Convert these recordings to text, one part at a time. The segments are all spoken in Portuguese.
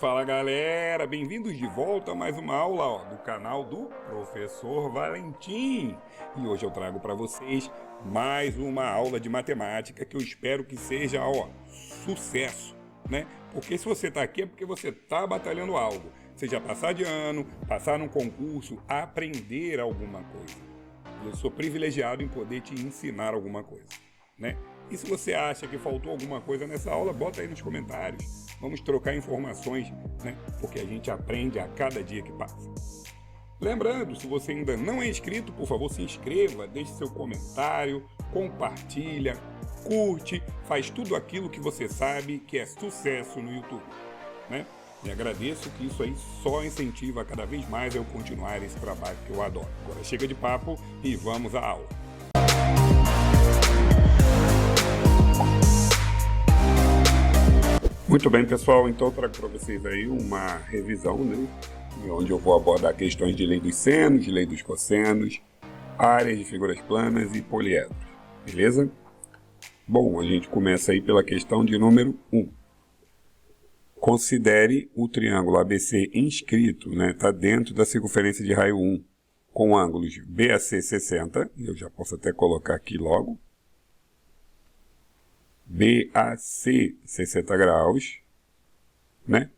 Fala galera, bem-vindos de volta a mais uma aula do canal do Professor Valentim. E hoje eu trago para vocês mais uma aula de matemática que eu espero que seja sucesso, né? Porque se você está aqui é porque você está batalhando algo. Seja passar de ano, passar num concurso, aprender alguma coisa. E eu sou privilegiado em poder te ensinar alguma coisa, né? E se você acha que faltou alguma coisa nessa aula, bota aí nos comentários. Vamos trocar informações, né? Porque a gente aprende a cada dia que passa. Lembrando, se você ainda não é inscrito, por favor, se inscreva, deixe seu comentário, compartilha, curte, faz tudo aquilo que você sabe que é sucesso no YouTube, né? E agradeço que isso aí só incentiva cada vez mais eu continuar esse trabalho que eu adoro. Agora chega de papo e vamos à aula. Muito bem, pessoal, então eu trago para vocês aí uma revisão, né, onde eu vou abordar questões de lei dos senos, de lei dos cossenos, áreas de figuras planas e poliedros, beleza? Bom, a gente começa aí pela questão de número 1. Considere o triângulo ABC inscrito, né, está dentro da circunferência de raio 1, com ângulos BAC 60, eu já posso até colocar aqui logo, BAC 60 graus, né?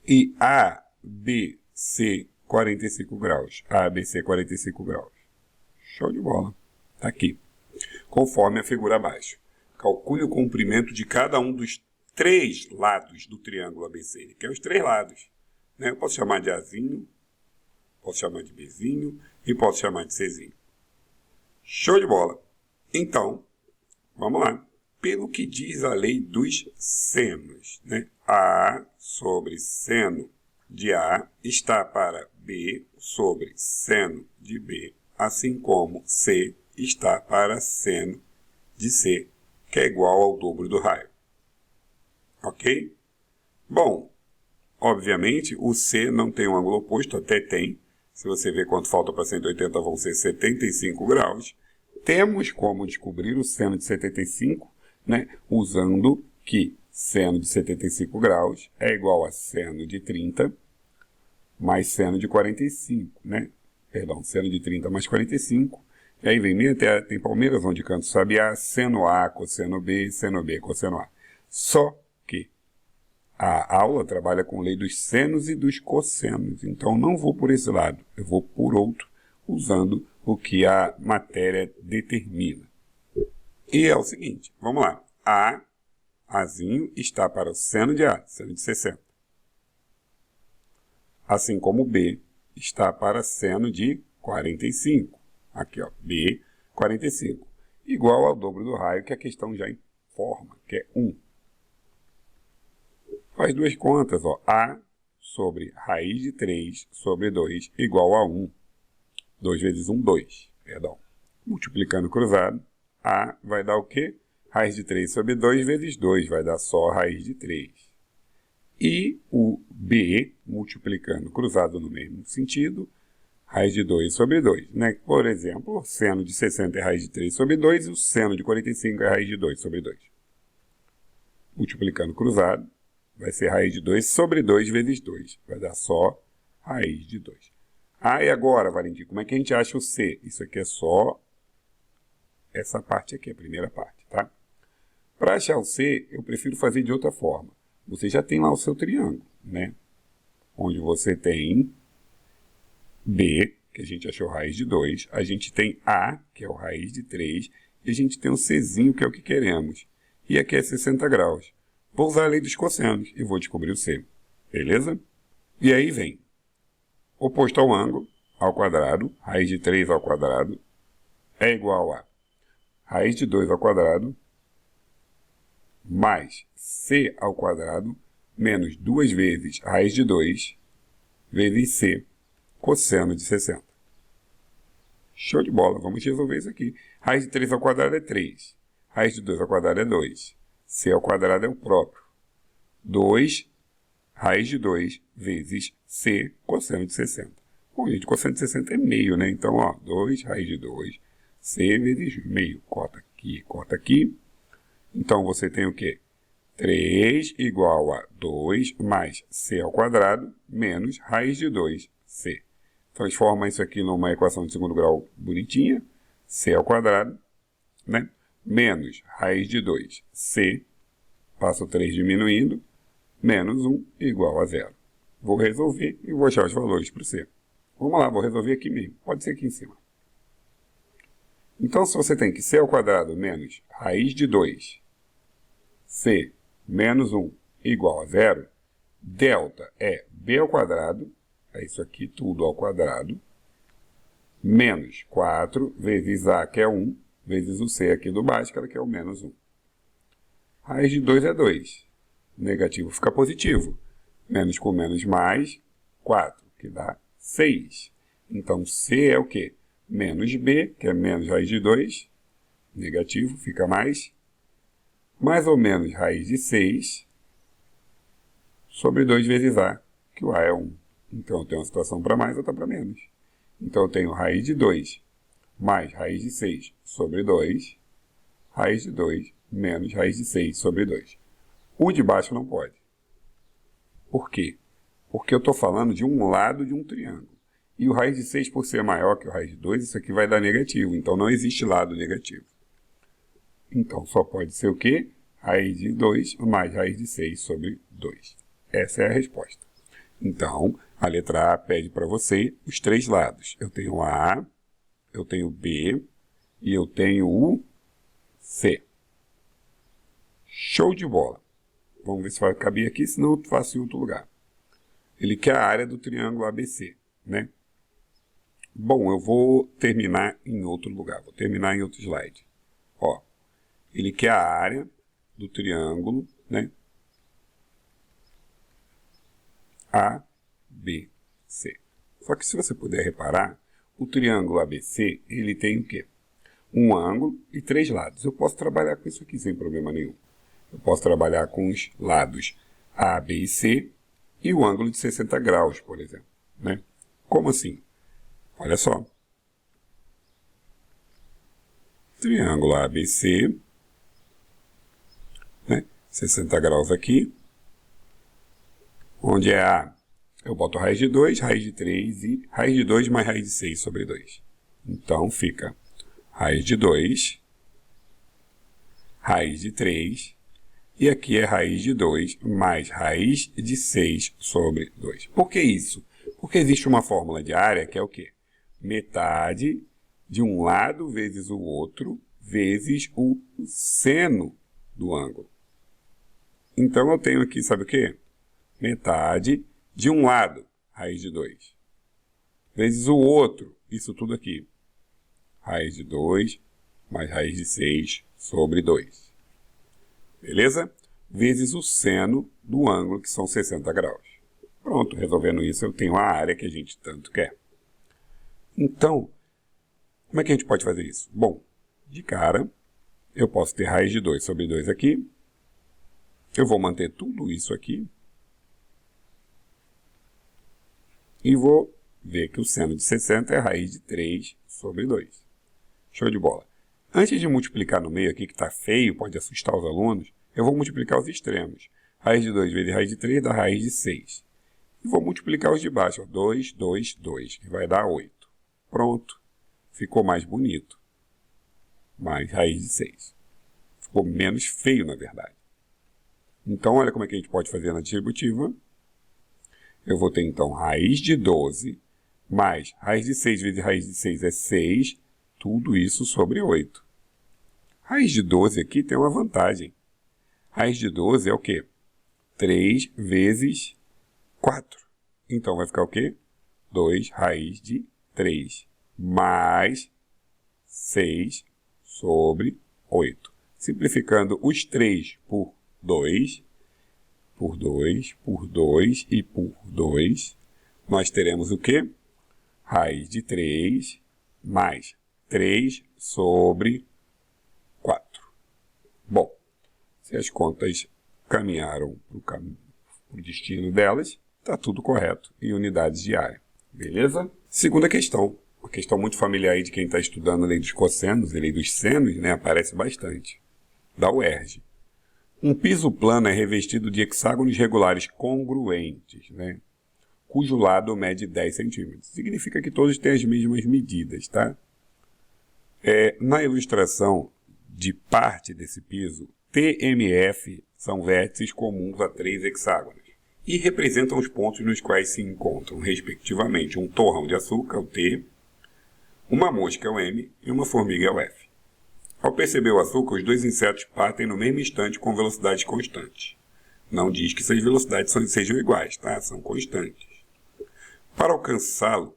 E ABC 45 graus. ABC 45 graus. Show de bola. Tá aqui. Conforme a figura abaixo. Calcule o comprimento de cada um dos três lados do triângulo ABC. Ele quer os três lados, né? Eu posso chamar de Azinho, posso chamar de Bzinho e posso chamar de Czinho. Show de bola. Então, vamos lá. Pelo que diz a lei dos senos, né? A sobre seno de A está para B sobre seno de B, assim como C está para seno de C, que é igual ao dobro do raio. Ok? Bom, obviamente o C não tem um ângulo oposto, até tem. Se você ver quanto falta para 180, vão ser 75 graus. Temos como descobrir o seno de 75, né, usando que seno de 75 graus é igual a seno de 30 mais seno de 45, né? Perdão, seno de 30 mais 45. E aí vem até tem Palmeiras, onde canto sabiá, seno A, cosseno B, cosseno A. Só que a aula trabalha com lei dos senos e dos cossenos. Então não vou por esse lado, eu vou por outro, usando o que a matéria determina. E é o seguinte, vamos lá. Azinho está para o seno de A, seno de 60. Assim como B está para seno de 45. Aqui, ó, B, 45. Igual ao dobro do raio que a questão já informa, que é 1. Faz duas contas, ó. A sobre raiz de 3 sobre 2 igual a 1. 2 vezes 1, 2. Perdão. Multiplicando cruzado. A vai dar o quê? Raiz de 3 sobre 2 vezes 2, vai dar só raiz de 3. E o B, multiplicando cruzado no mesmo sentido, raiz de 2 sobre 2. Né? Por exemplo, o seno de 60 é raiz de 3 sobre 2 e o seno de 45 é raiz de 2 sobre 2. Multiplicando cruzado, vai ser raiz de 2 sobre 2 vezes 2, vai dar só raiz de 2. E agora, Valentim, como é que a gente acha o C? Isso aqui é só essa parte aqui, a primeira parte, tá? Para achar o C, eu prefiro fazer de outra forma. Você já tem lá o seu triângulo, né? Onde você tem B, que a gente achou raiz de 2, a gente tem A, que é o raiz de 3, e a gente tem o Czinho, que é o que queremos. E aqui é 60 graus. Vou usar a lei dos cossenos e vou descobrir o C, beleza? E aí vem oposto ao ângulo, ao quadrado, raiz de 3 ao quadrado, é igual a raiz de 2 ao quadrado, mais C ao quadrado, menos 2 vezes raiz de 2, vezes C, cosseno de 60. Show de bola, vamos resolver isso aqui. Raiz de 3 ao quadrado é 3, raiz de 2 ao quadrado é 2, C ao quadrado é o próprio. 2, raiz de 2, vezes C, cosseno de 60. Bom, gente, cosseno de 60 é meio, né? Então, ó, 2, raiz de 2, C vezes meio. Corta aqui, corta aqui. Então, você tem o quê? 3 igual a 2 mais c ao quadrado menos raiz de 2c. Transforma isso aqui numa equação de segundo grau bonitinha. C ao quadrado, né? Menos raiz de 2c, passo 3 diminuindo, menos 1 igual a 0. Vou resolver e vou achar os valores para o c. Vamos lá, vou resolver aqui mesmo. Pode ser aqui em cima. Então, se você tem que c ao quadrado menos raiz de 2, c menos 1 igual a 0, delta é b ao quadrado, é isso aqui tudo ao quadrado, menos 4 vezes a, que é 1, vezes o c aqui do Bhaskara, que é o menos 1. Raiz de 2 é 2. Negativo fica positivo. Menos com menos mais, 4, que dá 6. Então, c é o quê? Menos b, que é menos raiz de 2, negativo, fica mais ou menos raiz de 6, sobre 2 vezes a, que o a é 1. Então, eu tenho uma situação para mais, outra para menos. Então, eu tenho raiz de 2 mais raiz de 6 sobre 2, raiz de 2 menos raiz de 6 sobre 2. O de baixo não pode. Por quê? Porque eu estou falando de um lado de um triângulo. E o raiz de 6, por ser maior que o raiz de 2, isso aqui vai dar negativo. Então, não existe lado negativo. Então, só pode ser o quê? Raiz de 2 mais raiz de 6 sobre 2. Essa é a resposta. Então, a letra A pede para você os três lados. Eu tenho A, eu tenho B e eu tenho o C. Show de bola. Vamos ver se vai caber aqui, senão eu faço em outro lugar. Ele quer a área do triângulo ABC, né? Bom, eu vou terminar em outro lugar. Vou terminar em outro slide. Ó, ele quer a área do triângulo, né? ABC. Só que se você puder reparar, o triângulo ABC, ele tem o quê? Um ângulo e três lados. Eu posso trabalhar com isso aqui sem problema nenhum. Eu posso trabalhar com os lados A, B e C e o ângulo de 60 graus, por exemplo, né? Como assim? Olha só. Triângulo ABC, né? 60 graus aqui. Onde é A, eu boto raiz de 2, raiz de 3 e raiz de 2 mais raiz de 6 sobre 2. Então, fica raiz de 2, raiz de 3, e aqui é raiz de 2 mais raiz de 6 sobre 2. Por que isso? Porque existe uma fórmula de área que é o quê? Metade de um lado vezes o outro vezes o seno do ângulo. Então, eu tenho aqui, sabe o quê? Metade de um lado, raiz de 2, vezes o outro, isso tudo aqui, raiz de 2 mais raiz de 6 sobre 2. Beleza? Vezes o seno do ângulo, que são 60 graus. Pronto, resolvendo isso, eu tenho a área que a gente tanto quer. Então, como é que a gente pode fazer isso? Bom, de cara, eu posso ter raiz de 2 sobre 2 aqui. Eu vou manter tudo isso aqui. E vou ver que o seno de 60 é raiz de 3 sobre 2. Show de bola. Antes de multiplicar no meio aqui, que está feio, pode assustar os alunos, eu vou multiplicar os extremos. Raiz de 2 vezes raiz de 3 dá raiz de 6. E vou multiplicar os de baixo. 2, 2, 2, que vai dar 8. Pronto. Ficou mais bonito. Mais raiz de 6. Ficou menos feio, na verdade. Então, olha como é que a gente pode fazer na distributiva. Eu vou ter, então, raiz de 12 mais raiz de 6 vezes raiz de 6 é 6. Tudo isso sobre 8. Raiz de 12 aqui tem uma vantagem. Raiz de 12 é o quê? 3 vezes 4. Então, vai ficar o quê? 2 raiz de 3 mais 6 sobre 8. Simplificando os 3 por 2, por 2, por 2 e por 2, nós teremos o quê? Raiz de 3 mais 3 sobre 4. Bom, se as contas caminharam para o destino delas, está tudo correto em unidades de área. Beleza? Segunda questão. Uma questão muito familiar aí de quem está estudando a lei dos cossenos e lei dos senos, né? Aparece bastante. Da UERJ. Um piso plano é revestido de hexágonos regulares congruentes, né? Cujo lado mede 10 centímetros. Significa que todos têm as mesmas medidas, tá? Na ilustração de parte desse piso, TMF são vértices comuns a 3 hexágonos e representam os pontos nos quais se encontram, respectivamente, um torrão de açúcar, o T, uma mosca, o M, e uma formiga, o F. Ao perceber o açúcar, os dois insetos partem no mesmo instante com velocidades constantes. Não diz que essas velocidades sejam iguais, tá? São constantes. Para alcançá-lo,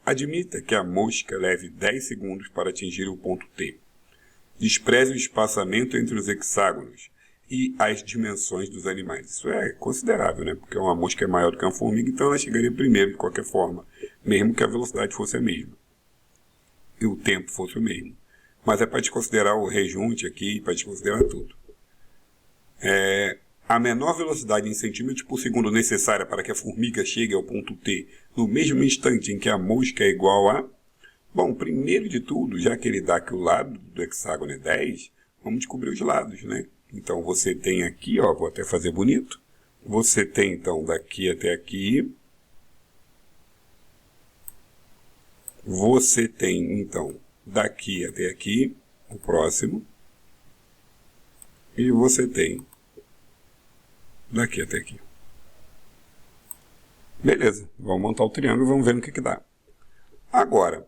admita que a mosca leve 10 segundos para atingir o ponto T. Despreze o espaçamento entre os hexágonos e as dimensões dos animais. Isso é considerável, né? Porque uma mosca é maior do que uma formiga, então ela chegaria primeiro de qualquer forma, mesmo que a velocidade fosse a mesma e o tempo fosse o mesmo. Mas é para desconsiderar o rejunte aqui, para desconsiderar tudo. A menor velocidade em centímetros por segundo necessária para que a formiga chegue ao ponto T no mesmo instante em que a mosca é igual a... Bom, primeiro de tudo, já que ele dá que o lado do hexágono é 10, vamos descobrir os lados, né? Então, você tem aqui, ó, vou até fazer bonito. Você tem, então, daqui até aqui. Você tem, então, daqui até aqui, o próximo. E você tem daqui até aqui. Beleza, vamos montar o triângulo e vamos ver no que dá. Agora,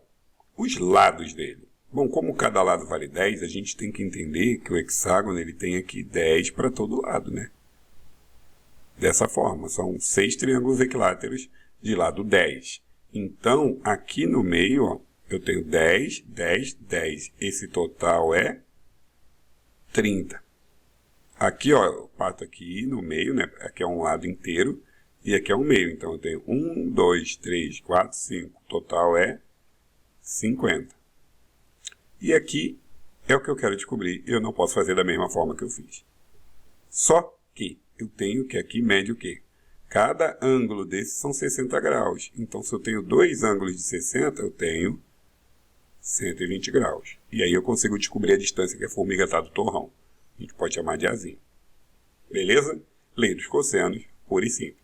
os lados dele. Bom, como cada lado vale 10, a gente tem que entender que o hexágono ele tem aqui 10 para todo lado, né? Dessa forma, são 6 triângulos equiláteros de lado 10. Então, aqui no meio, ó, eu tenho 10, 10, 10. Esse total é 30. Aqui, ó, eu parto aqui no meio, né? Aqui é um lado inteiro e aqui é um meio. Então, eu tenho 1, 2, 3, 4, 5. O total é 50. E aqui é o que eu quero descobrir. Eu não posso fazer da mesma forma que eu fiz. Só que eu tenho que aqui mede o quê? Cada ângulo desses são 60 graus. Então, se eu tenho dois ângulos de 60, eu tenho 120 graus. E aí eu consigo descobrir a distância que a formiga está do torrão. A gente pode chamar de Azinho. Beleza? Lei dos cossenos, pura e simples.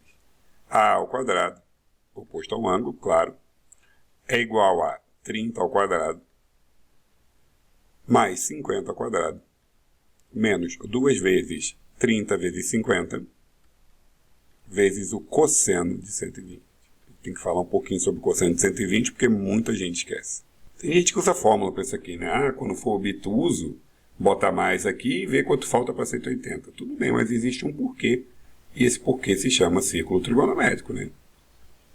A ao quadrado, oposto ao ângulo, claro, é igual a 30 ao quadrado mais 50 ao quadrado menos 2 vezes 30 vezes 50 vezes o cosseno de 120. Tem que falar um pouquinho sobre o cosseno de 120 porque muita gente esquece. Tem gente que usa fórmula para isso aqui, né? Quando for obtuso, bota mais aqui e vê quanto falta para 180. Tudo bem, mas existe um porquê. E esse porquê se chama círculo trigonométrico, né?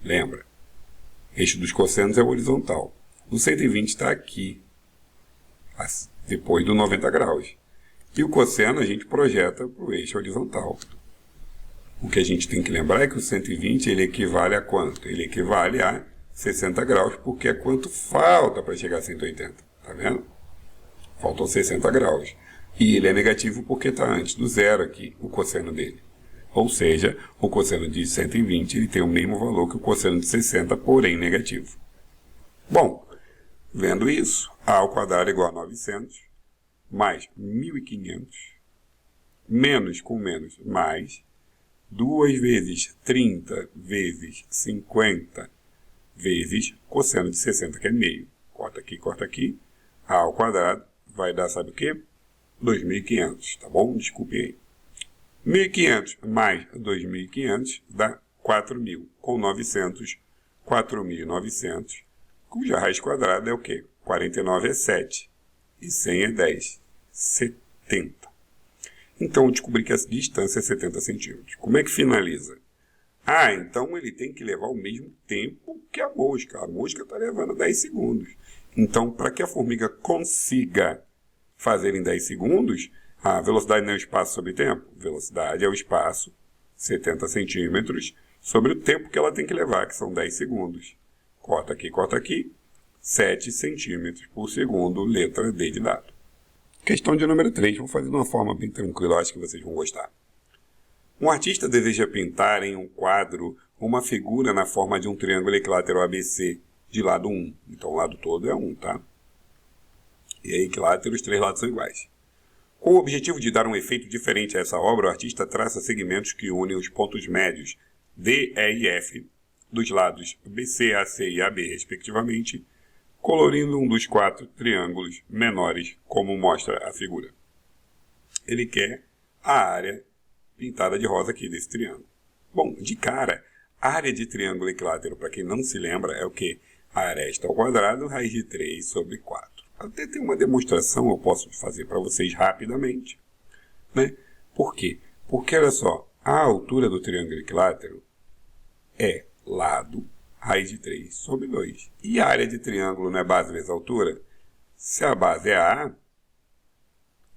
Lembra? Eixo dos cossenos é o horizontal. O 120 está aqui, depois do 90 graus. E o cosseno a gente projeta para o eixo horizontal. O que a gente tem que lembrar é que o 120 ele equivale a quanto? Ele equivale a 60 graus, porque é quanto falta para chegar a 180. Tá vendo? Faltam 60 graus. E ele é negativo porque está antes do zero aqui, o cosseno dele. Ou seja, o cosseno de 120 ele tem o mesmo valor que o cosseno de 60, porém negativo. Bom, vendo isso, a ao quadrado é igual a 900, mais 1.500, menos com menos, mais 2 vezes 30 vezes 50 vezes cosseno de 60, que é meio. Corta aqui. A ao quadrado vai dar, sabe o quê? 2.500, tá bom? Desculpe aí. 1.500 mais 2.500 dá 4.000. Com 900, 4.900, cuja raiz quadrada é o quê? 49 é 7 e 100 é 10. 70. Então, eu descobri que a distância é 70 centímetros. Como é que finaliza? Então ele tem que levar o mesmo tempo que a mosca. A mosca está levando 10 segundos. Então, para que a formiga consiga fazer em 10 segundos, a velocidade não é o espaço sobre tempo. Velocidade é o espaço, 70 centímetros, sobre o tempo que ela tem que levar, que são 10 segundos. Corta aqui. 7 centímetros por segundo, letra D de dado. Questão de número 3. Vou fazer de uma forma bem tranquila, acho que vocês vão gostar. Um artista deseja pintar em um quadro uma figura na forma de um triângulo equilátero ABC de lado 1. Então, o lado todo é 1, tá? E aí, equilátero, os 3 lados são iguais. Com o objetivo de dar um efeito diferente a essa obra, o artista traça segmentos que unem os pontos médios D, E e F dos lados BC, AC e AB, respectivamente, colorindo um dos 4 triângulos menores, como mostra a figura. Ele quer a área pintada de rosa aqui desse triângulo. Bom, de cara, a área de triângulo equilátero, para quem não se lembra, é o que? A aresta ao quadrado, raiz de 3 sobre 4. Até tem uma demonstração, eu posso fazer para vocês rapidamente. Né? Por quê? Porque, olha só, a altura do triângulo equilátero é lado, raiz de 3 sobre 2. E a área de triângulo não é base vezes altura? Se a base é A,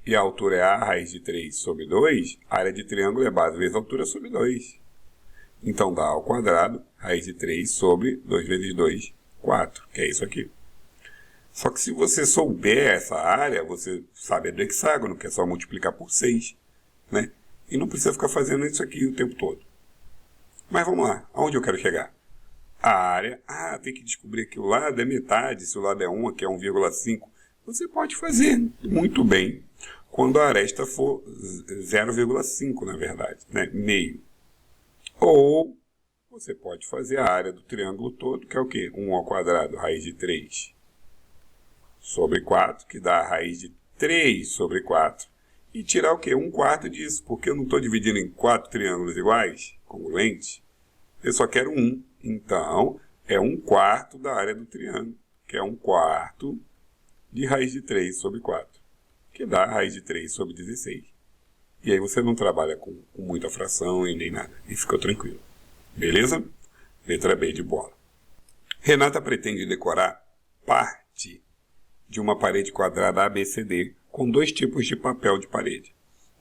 e a altura é A, raiz de 3 sobre 2, a área de triângulo é base vezes altura sobre 2. Então, dá A ao quadrado, raiz de 3 sobre 2 vezes 2, 4, que é isso aqui. Só que se você souber essa área, você sabe a do hexágono, que é só multiplicar por 6, né? E não precisa ficar fazendo isso aqui o tempo todo. Mas vamos lá, aonde eu quero chegar? A área, tem que descobrir que o lado é metade, se o lado é 1, aqui é 1,5. Você pode fazer muito bem quando a aresta for 0,5, na verdade, né? Meio. Ou você pode fazer a área do triângulo todo, que é o quê? 1 ao quadrado, raiz de 3 sobre 4, que dá a raiz de 3 sobre 4. E tirar o quê? 1/4 disso, porque eu não estou dividindo em 4 triângulos iguais, congruentes. Eu só quero 1. Então, é 1/4 da área do triângulo, que é 1/4 de raiz de 3 sobre 4, que dá a raiz de 3 sobre 16. E aí você não trabalha com muita fração e nem nada. E fica tranquilo. Beleza? Letra B de bola. Renata pretende decorar parte de uma parede quadrada ABCD com 2 tipos de papel de parede.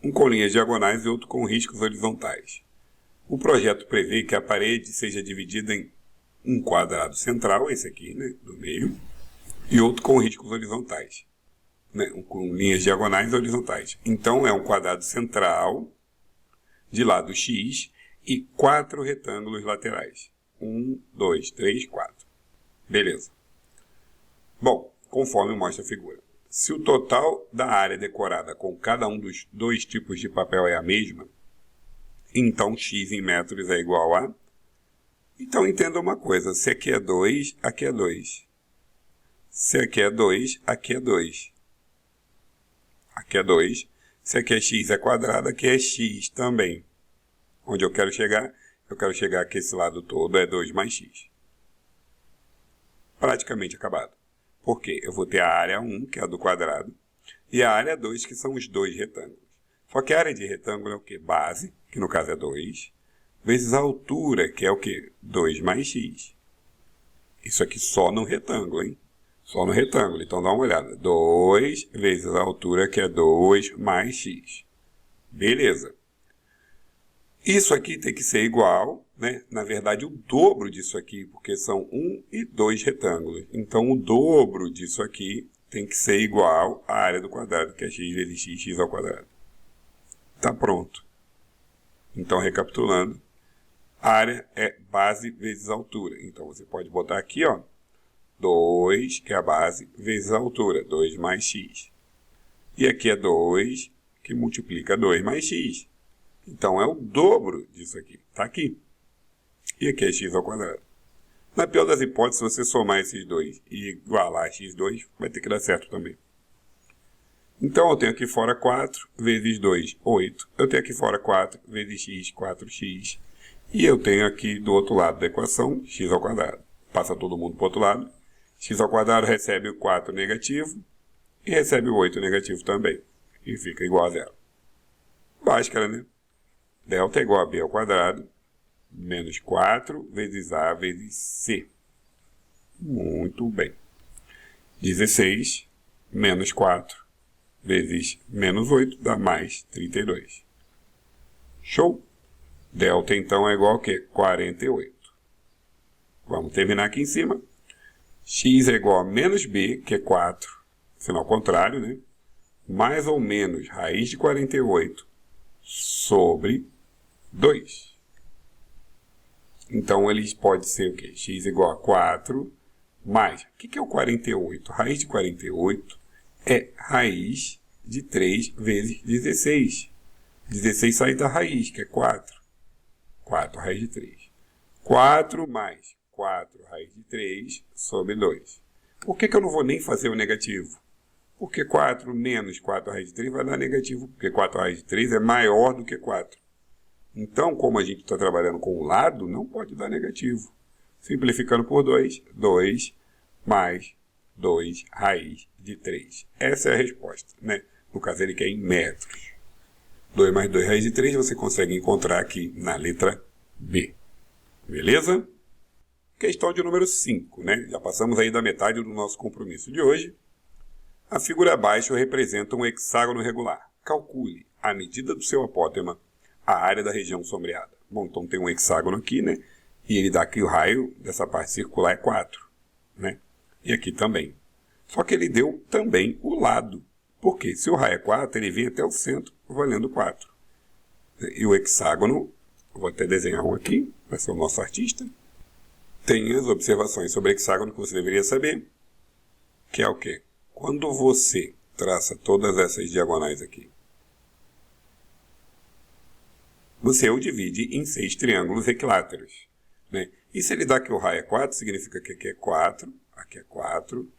Um com linhas diagonais e outro com riscos horizontais. O projeto prevê que a parede seja dividida em um quadrado central, esse aqui, né, do meio, e outro com riscos horizontais, né, com linhas diagonais e horizontais. Então, é um quadrado central de lado X e 4 retângulos laterais. 1, 2, 3, 4. Beleza. Bom, conforme mostra a figura. Se o total da área decorada com cada um dos 2 tipos de papel é a mesma, então x em metros é igual a... Então entenda uma coisa, se aqui é 2, aqui é 2. Se aqui é 2, aqui é 2. Aqui é 2. Se aqui é x é quadrado, aqui é x também. Onde eu quero chegar? Eu quero chegar que esse lado todo é 2 mais x. Praticamente acabado. Por quê? Eu vou ter a área 1, que é a do quadrado, e a área 2, que são os 2 retângulos. Só que a área de retângulo é o quê? Base, que no caso é 2, vezes a altura, que é o quê? 2 mais x. Isso aqui só no retângulo, hein? Só no retângulo. Então dá uma olhada. 2 vezes a altura, que é 2 mais x. Beleza. Isso aqui tem que ser igual, né? Na verdade, o dobro disso aqui, porque são 1 e 2 retângulos. Então, o dobro disso aqui tem que ser igual à área do quadrado, que é x vezes x, x ao quadrado. Tá pronto. Então, recapitulando, a área é base vezes altura. Então, você pode botar aqui, ó, 2, que é a base, vezes a altura, 2 mais x. E aqui é 2, que multiplica 2 mais x. Então, é o dobro disso aqui. Está aqui. E aqui é x ao quadrado. Na pior das hipóteses, se você somar esses dois e igualar x2, vai ter que dar certo também. Então, eu tenho aqui fora 4 vezes 2, 8. Eu tenho aqui fora 4 vezes x, 4x. E eu tenho aqui do outro lado da equação, x ao quadrado. Passa todo mundo para o outro lado. X ao quadrado recebe o 4 negativo e recebe o 8 negativo também. E fica igual a zero. Báscara, né? Delta é igual a b ao quadrado, menos 4 vezes a vezes c. Muito bem. 16 menos 4 vezes menos 8 dá mais 32. Show? Delta, então, é igual a quê? 48. Vamos terminar aqui em cima. X é igual a menos b, que é 4, sinal contrário, né? Mais ou menos raiz de 48 sobre 2. Então, eles podem ser o quê? X igual a 4 mais... O que é o 48? Raiz de 48 é raiz de 3 vezes 16. 16 sai da raiz, que é 4. 4 raiz de 3. 4 mais 4 raiz de 3 sobre 2. Por que eu não vou nem fazer o negativo? Porque 4 menos 4 raiz de 3 vai dar negativo, porque 4 raiz de 3 é maior do que 4. Então, como a gente está trabalhando com o lado, não pode dar negativo. Simplificando por 2, 2 mais 2 raiz de 3. Essa é a resposta, né? No caso, ele quer em metros. 2 mais 2 raiz de 3 você consegue encontrar aqui na letra B. Beleza? Questão de número 5, né? Já passamos aí da metade do nosso compromisso de hoje. A figura abaixo representa um hexágono regular. Calcule a medida do seu apótema, a área da região sombreada. Bom, então tem um hexágono aqui, né? E ele dá que o raio dessa parte circular é 4, né? E aqui também. Só que ele deu também o lado. Porque se o raio é 4, ele vem até o centro valendo 4. E o hexágono, vou até desenhar um aqui, vai ser o nosso artista. Tem as observações sobre hexágono que você deveria saber, que é o quê? Quando você traça todas essas diagonais aqui, você o divide em 6 triângulos equiláteros, né? E se ele dá que o raio é 4, significa que aqui é 4,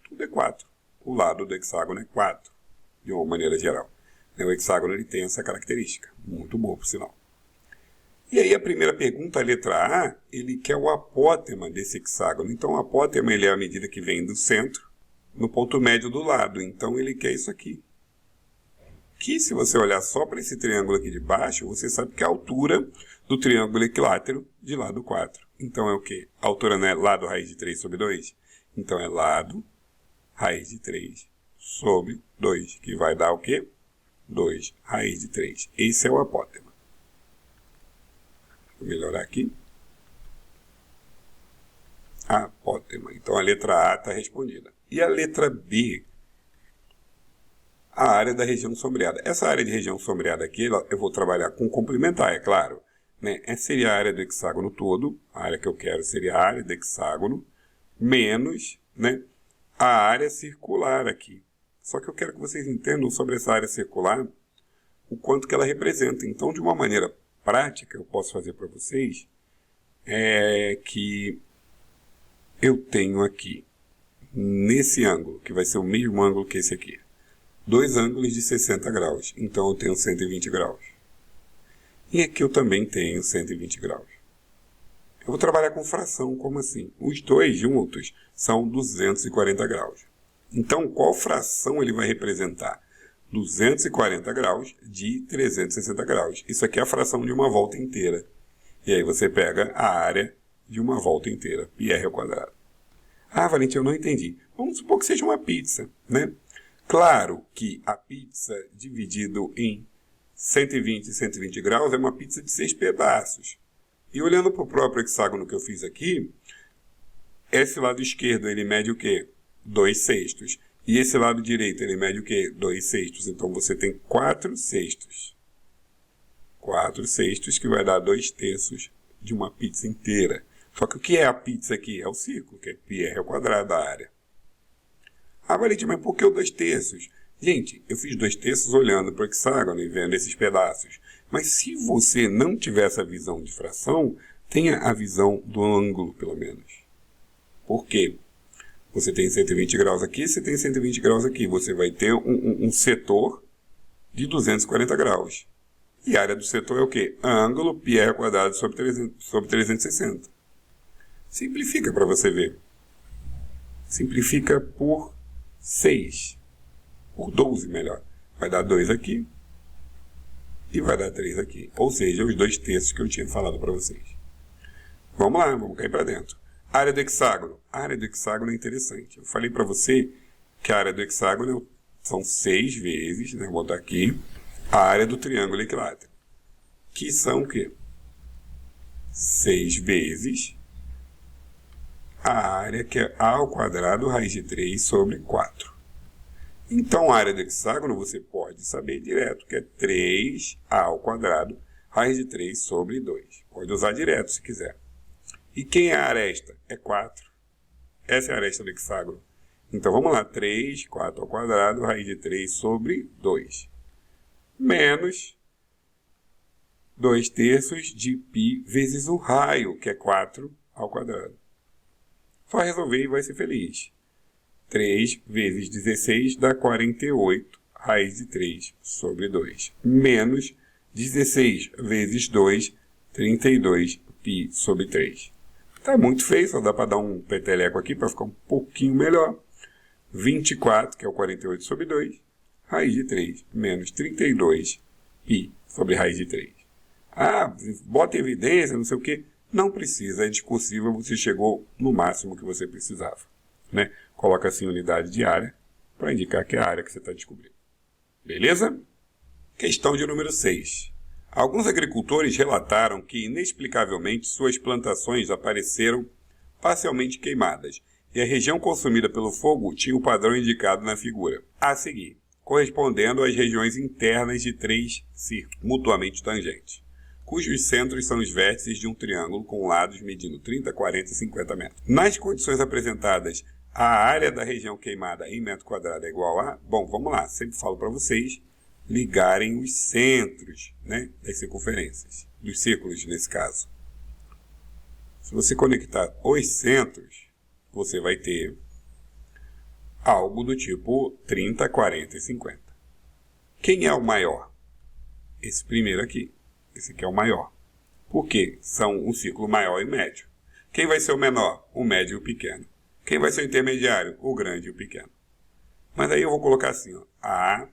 tudo é 4. O lado do hexágono é 4, de uma maneira geral. O hexágono ele tem essa característica, muito boa por sinal. E aí a primeira pergunta, a letra A, ele quer o apótema desse hexágono. Então o apótema ele é a medida que vem do centro, no ponto médio do lado. Então ele quer isso aqui. Que se você olhar só para esse triângulo aqui de baixo, você sabe que é a altura do triângulo equilátero de lado 4. Então é o quê? A altura não é lado raiz de 3 sobre 2? Então é lado raiz de 3 sobre 2, que vai dar o quê? 2 raiz de 3. Esse é o apótema. Vou melhorar aqui. Apótema. Então a letra A está respondida. E a letra B? A área da região sombreada. Essa área de região sombreada aqui, eu vou trabalhar com complementar, é claro. Né? Essa seria a área do hexágono todo. A área que eu quero seria a área do hexágono, menos, né, a área circular aqui. Só que eu quero que vocês entendam sobre essa área circular, o quanto que ela representa. Então, de uma maneira prática, eu posso fazer para vocês, é que eu tenho aqui, nesse ângulo, que vai ser o mesmo ângulo que esse aqui, 2 ângulos de 60 graus. Então, eu tenho 120 graus. E aqui eu também tenho 120 graus. Eu vou trabalhar com fração, como assim? Os dois juntos são 240 graus. Então, qual fração ele vai representar? 240 graus de 360 graus. Isso aqui é a fração de uma volta inteira. E aí você pega a área de uma volta inteira, πr ao quadrado. Ah, Valentim, eu não entendi. Vamos supor que seja uma pizza, né? Claro que a pizza dividido em 120 e 120 graus é uma pizza de 6 pedaços. E olhando para o próprio hexágono que eu fiz aqui, esse lado esquerdo ele mede o quê? 2/6. E esse lado direito ele mede o quê? 2/6. Então você tem 4/6. 4/6 que vai dar 2/3 de uma pizza inteira. Só que o que é a pizza aqui? É o círculo, que é πr ao quadrado da área. Ah, Valentim, mas por que o 2/3? Gente, eu fiz 2/3 olhando para o hexágono e vendo esses pedaços. Mas se você não tiver essa visão de fração, tenha a visão do ângulo, pelo menos. Por quê? Você tem 120 graus aqui, você tem 120 graus aqui. Você vai ter um setor de 240 graus. E a área do setor é o quê? Ângulo πr ao quadrado sobre 360. Simplifica para você ver. Simplifica por 6. Por 12, melhor. Vai dar 2 aqui. E vai dar 3 aqui. Ou seja, os 2/3 que eu tinha falado para vocês. Vamos lá, vamos cair para dentro. Área do hexágono. A área do hexágono é interessante. Eu falei para você que a área do hexágono são 6 vezes, né, vou botar aqui, a área do triângulo equilátero. Que são o quê? 6 vezes a área que é a ao quadrado raiz de 3 sobre 4. Então, a área do hexágono você pode saber direto, que é 3a ao quadrado, raiz de 3 sobre 2. Pode usar direto se quiser. E quem é a aresta? É 4. Essa é a aresta do hexágono. Então, vamos lá. 3, 4 ao quadrado, raiz de 3 sobre 2. Menos 2 terços de π vezes o raio, que é 4 ao quadrado. Só resolver e vai ser feliz. 3 vezes 16 dá 48, raiz de 3 sobre 2. Menos 16 vezes 2, 32 π sobre 3. Tá muito feio, só dá para dar um peteleco aqui para ficar um pouquinho melhor. 24, que é o 48 sobre 2, raiz de 3, menos 32 π sobre raiz de 3. Ah, bota em evidência, não sei o quê. Não precisa, é discursiva, você chegou no máximo que você precisava. Né? Coloca assim unidade de área, para indicar que é a área que você está descobrindo. Beleza? Questão de número 6. Alguns agricultores relataram que, inexplicavelmente, suas plantações apareceram parcialmente queimadas, e a região consumida pelo fogo tinha o padrão indicado na figura, a seguir, correspondendo às regiões internas de 3 círculos mutuamente tangentes, cujos centros são os vértices de um triângulo com lados medindo 30, 40 e 50 metros. Nas condições apresentadas, a área da região queimada em metro quadrado é igual a... Bom, vamos lá, sempre falo para vocês ligarem os centros, né, das circunferências, dos círculos nesse caso. Se você conectar os centros, você vai ter algo do tipo 30, 40 e 50. Quem é o maior? Esse primeiro aqui. Esse aqui é o maior. Por quê? São um círculo maior e médio. Quem vai ser o menor? O médio e o pequeno. Quem vai ser o intermediário? O grande e o pequeno. Mas aí eu vou colocar assim, ó, A,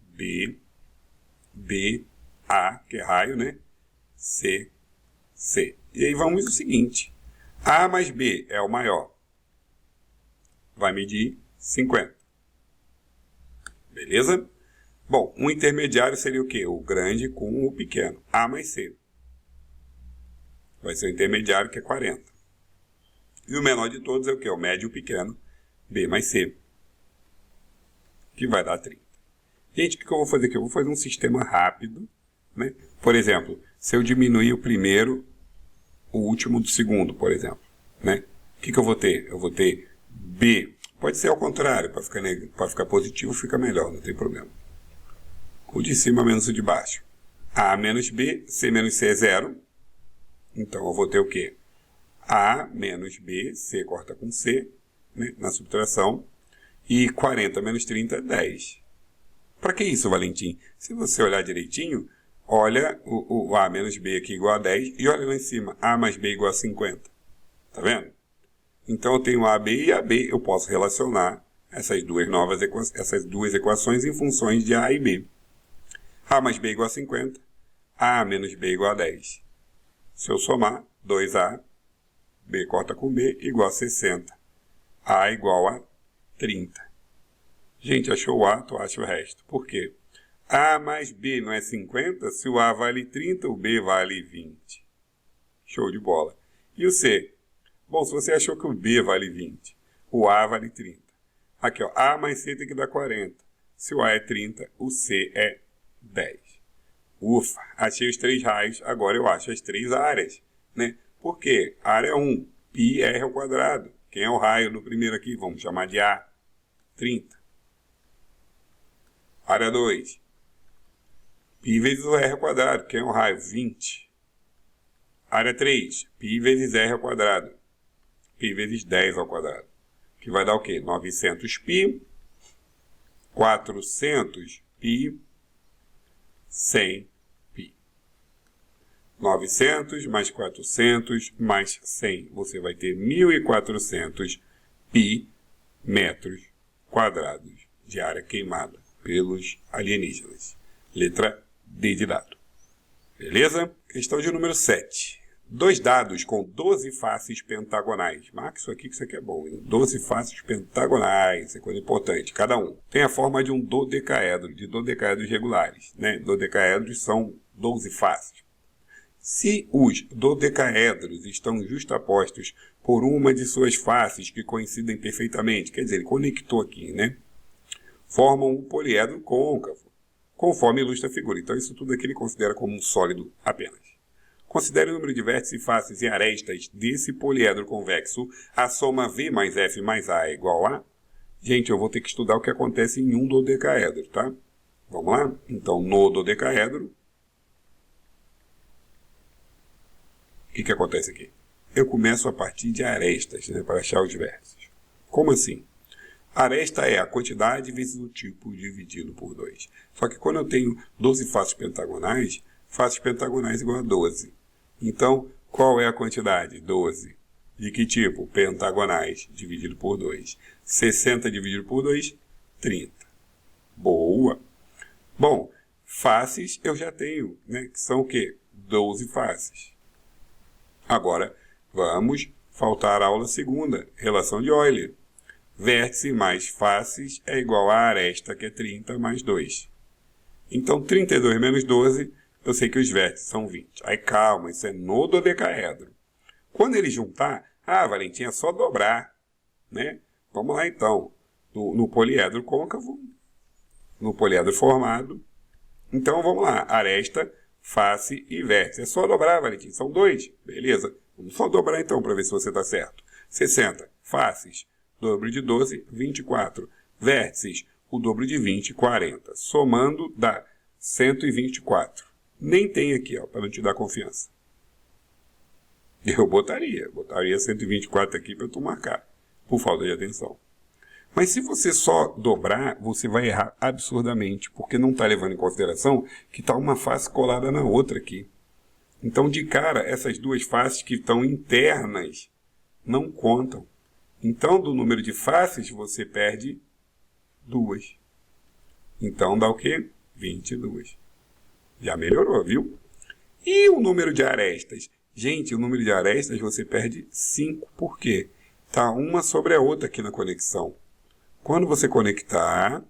B, B, A, que é raio, né? C, C. E aí vamos o seguinte. A mais B é o maior. Vai medir 50. Beleza? Bom, um intermediário seria o quê? O grande com o pequeno. A mais C. Vai ser o intermediário, que é 40. E o menor de todos é o quê? O médio e o pequeno. B mais C. Que vai dar 30. Gente, o que eu vou fazer aqui? Eu vou fazer um sistema rápido. Né? Por exemplo, se eu diminuir o primeiro, o último do segundo, por exemplo. Né? O que eu vou ter? Eu vou ter B. Pode ser ao contrário. Para ficar positivo fica melhor, não tem problema. O de cima menos o de baixo. A menos B, C menos C é 0. Então, eu vou ter o quê? A menos B, C corta com C, né, na subtração. E 40 menos 30 é 10. Para que isso, Valentim? Se você olhar direitinho, olha o A menos B aqui igual a 10 e olha lá em cima, A mais B igual a 50. Tá vendo? Então, eu tenho AB e AB. Eu posso relacionar essas duas equações em funções de A e B. A mais B igual a 50, A menos B igual a 10. Se eu somar, 2A, B corta com B, igual a 60. A igual a 30. Gente, achou o A, tu acha o resto. Por quê? A mais B não é 50? Se o A vale 30, o B vale 20. Show de bola. E o C? Bom, se você achou que o B vale 20, o A vale 30. Aqui, ó, A mais C tem que dar 40. Se o A é 30, o C é 10. Ufa, achei os 3 raios, agora eu acho as 3 áreas, né? Por quê? Área 1, πr ao quadrado. Quem é o raio do primeiro aqui? Vamos chamar de A, 30. Área 2, π vezes o r ao quadrado. Quem é o raio? 20. Área 3, π vezes r ao quadrado. π vezes 10 ao quadrado. Que vai dar o quê? 900π, 400π, 100π. 900 mais 400 mais 100. Você vai ter 1.400 π metros quadrados de área queimada pelos alienígenas. Letra D de dado. Beleza? Questão de número 7. 2 dados com 12 faces pentagonais. Marca isso aqui que isso aqui é bom, hein? 12 faces pentagonais, isso é coisa importante. Cada um tem a forma de um dodecaedro, de dodecaedros regulares. Né? Dodecaedros são 12 faces. Se os dodecaedros estão justapostos por uma de suas faces que coincidem perfeitamente, quer dizer, ele conectou aqui, né? Formam um poliedro côncavo, conforme ilustra a figura. Então, isso tudo aqui ele considera como um sólido apenas. Considere o número de vértices, faces e arestas desse poliedro convexo. A soma V mais F mais A é igual a... Gente, eu vou ter que estudar o que acontece em um dodecaedro, tá? Vamos lá? Então, no dodecaedro, o que acontece aqui? Eu começo a partir de arestas, né, para achar os vértices. Como assim? Aresta é a quantidade vezes o tipo dividido por 2. Só que quando eu tenho 12 faces pentagonais igual a 12. Então, qual é a quantidade? 12. De que tipo? Pentagonais dividido por 2. 60 dividido por 2, 30. Boa! Bom, faces eu já tenho, né? Que são o quê? 12 faces. Agora, vamos faltar a aula segunda, relação de Euler. Vértice mais faces é igual a aresta, que é 30, mais 2. Então, 32 menos 12, eu sei que os vértices são 20. Aí, calma, isso é no dodecaedro. Quando ele juntar, Valentim, é só dobrar, né? Vamos lá, então. No poliedro côncavo, no poliedro formado. Então, vamos lá. Aresta, face e vértice. É só dobrar, Valentim. São 2. Beleza. Vamos só dobrar, então, para ver se você está certo. 60. Faces. Dobro de 12, 24. Vértices, o dobro de 20, 40. Somando, dá 124. Nem tem aqui, ó, para não te dar confiança. Eu botaria 124 aqui para tu marcar, por falta de atenção. Mas se você só dobrar, você vai errar absurdamente, porque não está levando em consideração que está uma face colada na outra aqui. Então, de cara, essas duas faces que estão internas não contam. Então, do número de faces, você perde 2. Então, dá o quê? 22. Já melhorou, viu? E o número de arestas? Gente, o número de arestas você perde 5. Por quê? Está uma sobre a outra aqui na conexão. Quando você conectar,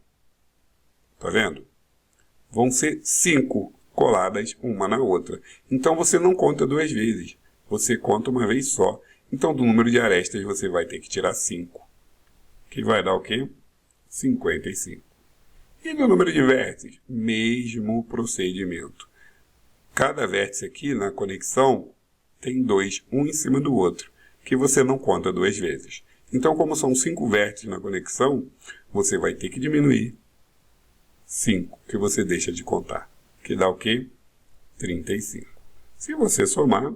tá vendo? Vão ser 5 coladas uma na outra. Então, você não conta 2 vezes. Você conta uma vez só. Então, do número de arestas, você vai ter que tirar 5. Que vai dar o quê? 55. E do número de vértices? Mesmo procedimento. Cada vértice aqui na conexão tem 2, um em cima do outro, que você não conta 2 vezes. Então, como são 5 vértices na conexão, você vai ter que diminuir 5, que você deixa de contar. Que dá o quê? 35. Se você somar,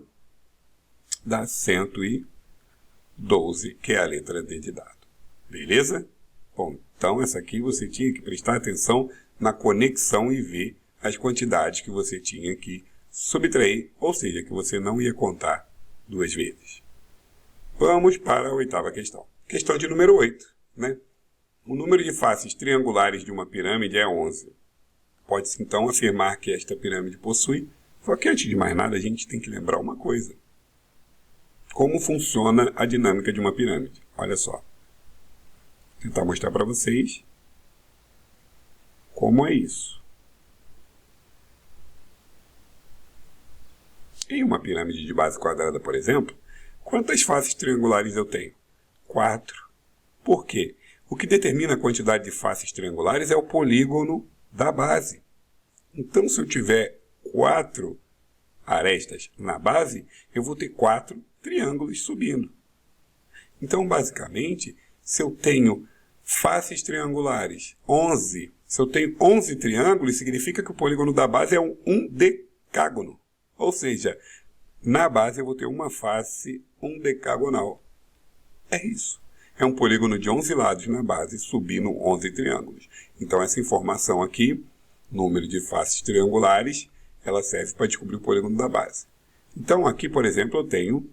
dá 112, que é a letra D de dado. Beleza? Bom, então essa aqui você tinha que prestar atenção na conexão e ver as quantidades que você tinha que subtrair, ou seja, que você não ia contar 2 vezes. Vamos para a 8ª questão. Questão de número 8, né? O número de faces triangulares de uma pirâmide é 11. Pode-se então afirmar que esta pirâmide possui, só que antes de mais nada a gente tem que lembrar uma coisa. Como funciona a dinâmica de uma pirâmide? Olha só. Vou tentar mostrar para vocês como é isso. Em uma pirâmide de base quadrada, por exemplo, quantas faces triangulares eu tenho? 4. Por quê? O que determina a quantidade de faces triangulares é o polígono da base. Então, se eu tiver 4 arestas na base, eu vou ter 4 triângulos subindo. Então, basicamente, se eu tenho faces triangulares 11, se eu tenho 11 triângulos, significa que o polígono da base é um decágono. Ou seja, na base eu vou ter uma face decagonal. É isso. É um polígono de 11 lados na base, subindo 11 triângulos. Então, essa informação aqui, número de faces triangulares, ela serve para descobrir o polígono da base. Então, aqui, por exemplo, eu tenho,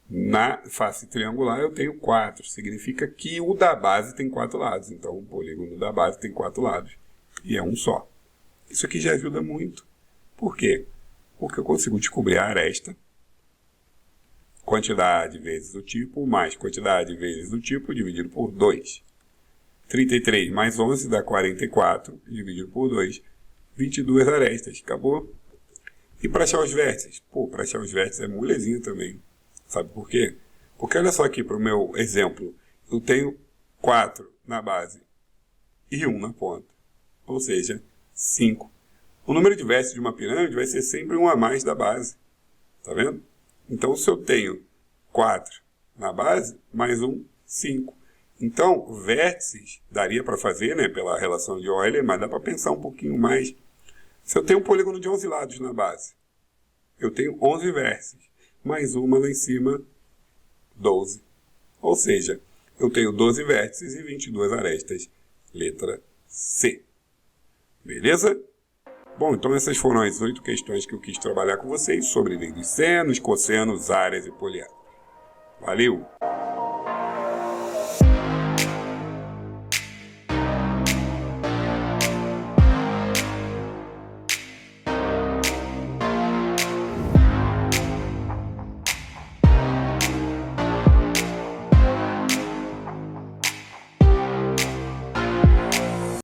na face triangular, eu tenho 4. Significa que o da base tem 4 lados. Então, o polígono da base tem 4 lados. E é um só. Isso aqui já ajuda muito. Por quê? Porque eu consigo descobrir a aresta, quantidade vezes o tipo, mais quantidade vezes o tipo, dividido por 2. 33 mais 11 dá 44, dividido por 2. 22 arestas. Acabou? E para achar os vértices? Para achar os vértices é molezinha também. Sabe por quê? Porque olha só aqui para o meu exemplo. Eu tenho 4 na base e 1 na ponta. Ou seja, 5. O número de vértices de uma pirâmide vai ser sempre um a mais da base. Tá vendo? Então, se eu tenho 4 na base, mais 1, 5. Então, vértices daria para fazer, né, pela relação de Euler, mas dá para pensar um pouquinho mais. Se eu tenho um polígono de 11 lados na base, eu tenho 11 vértices, mais uma lá em cima, 12. Ou seja, eu tenho 12 vértices e 22 arestas. Letra C. Beleza? Bom, então essas foram as 8 questões que eu quis trabalhar com vocês sobre lei dos senos, cossenos, áreas e poliedros. Valeu!